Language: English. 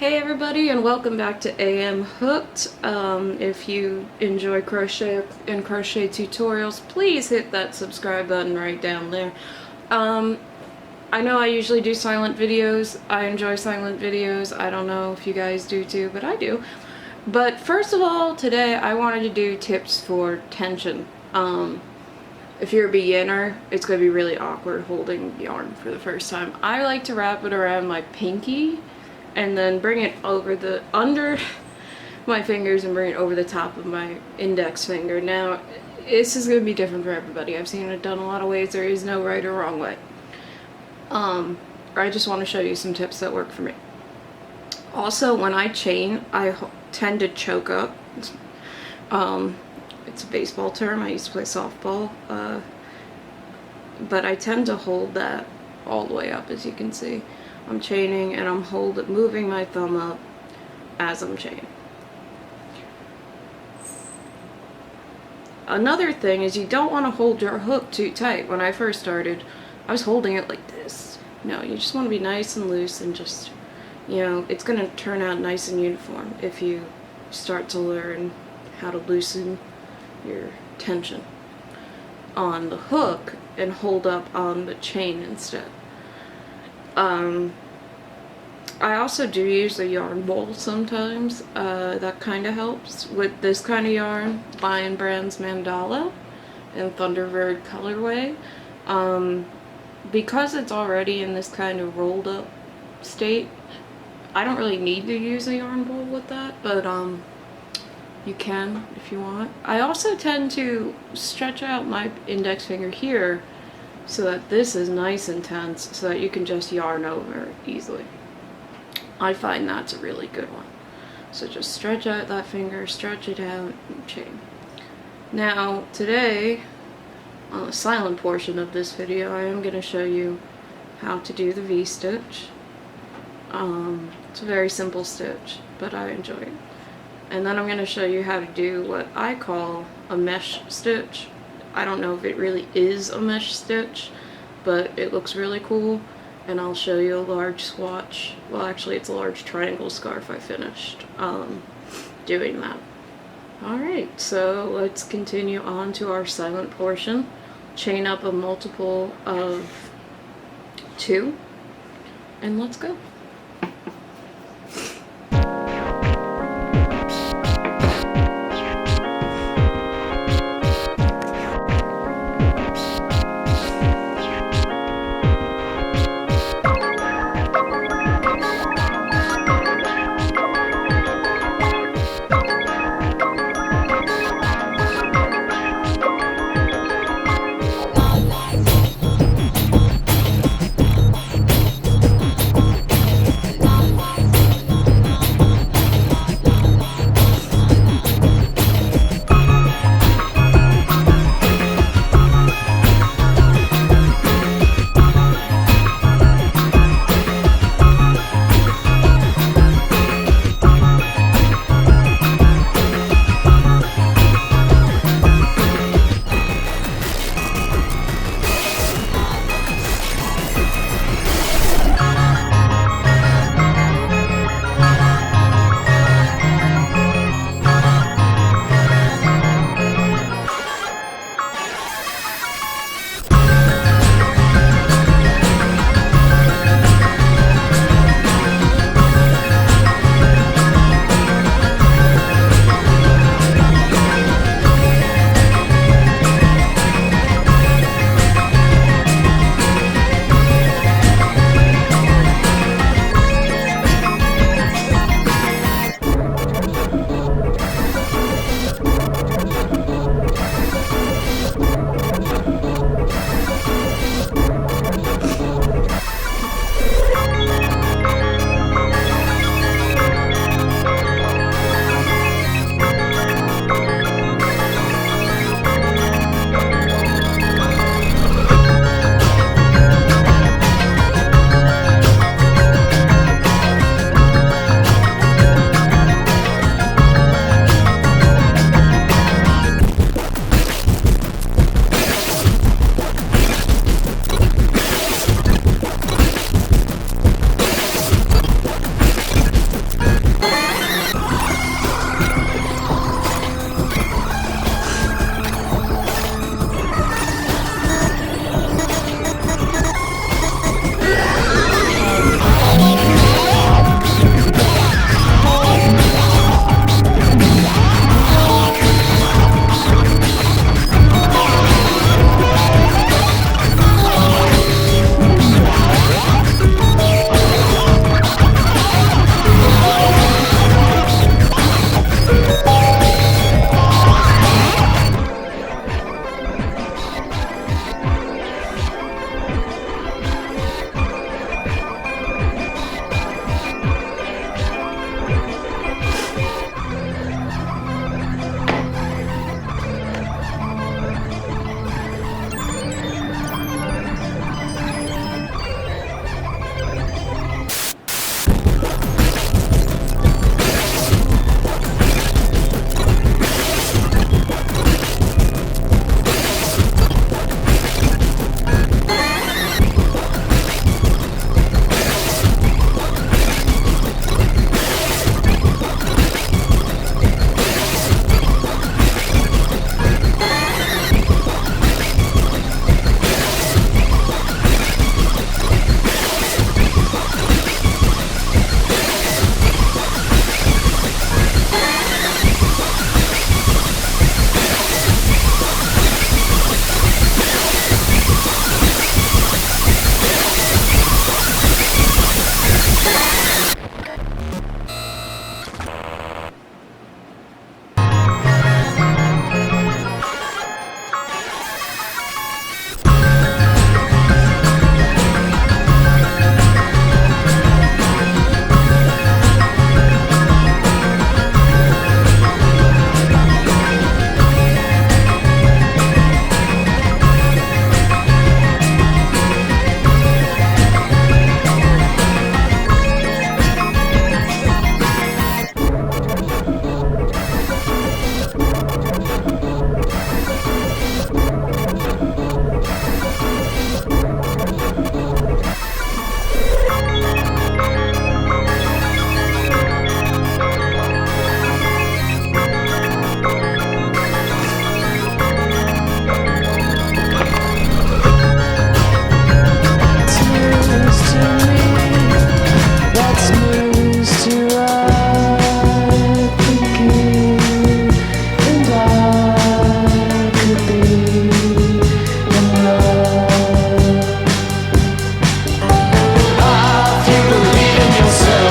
Hey everybody, and welcome back to AM Hooked. If you enjoy crochet and crochet tutorials, please hit that subscribe button right down there. I know I usually do silent videos. I enjoy silent videos. I don't know if you guys do too, but I do. But first of all, today I wanted to do tips for tension. If you're a beginner, it's going to be really awkward holding yarn for the first time. I like to wrap it around my pinky and then bring it under my fingers and bring it over the top of my index finger. Now, this is going to be different for everybody. I've seen it done a lot of ways. There is no right or wrong way. I just want to show you some tips that work for me. Also, when I chain, I tend to choke up. It's a baseball term. I used to play softball. But I tend to hold that all the way up, as you can see. I'm chaining and I'm moving my thumb up as I'm chaining. Another thing is you don't want to hold your hook too tight. When I first started, I was holding it like this. No, you just want to be nice and loose and just, it's going to turn out nice and uniform if you start to learn how to loosen your tension on the hook and hold up on the chain instead. I also do use a yarn bowl sometimes. That kind of helps. With this kind of yarn, Lion Brand's Mandala and Thunderbird colorway. Because it's already in this kind of rolled up state, I don't really need to use a yarn bowl with that, but you can if you want. I also tend to stretch out my index finger here so that this is nice and tense so that you can just yarn over easily. I find that's a really good one. So just stretch out that finger, stretch it out, and chain. Now today, on the silent portion of this video, I am going to show you how to do the V-stitch. It's a very simple stitch, but I enjoy it. And then I'm going to show you how to do what I call a mesh stitch. I don't know if it really is a mesh stitch, but it looks really cool. And I'll show you a large swatch. Well, actually, it's a large triangle scarf I finished doing that. Alright, so let's continue on to our silent portion. Chain up a multiple of 2, and let's go.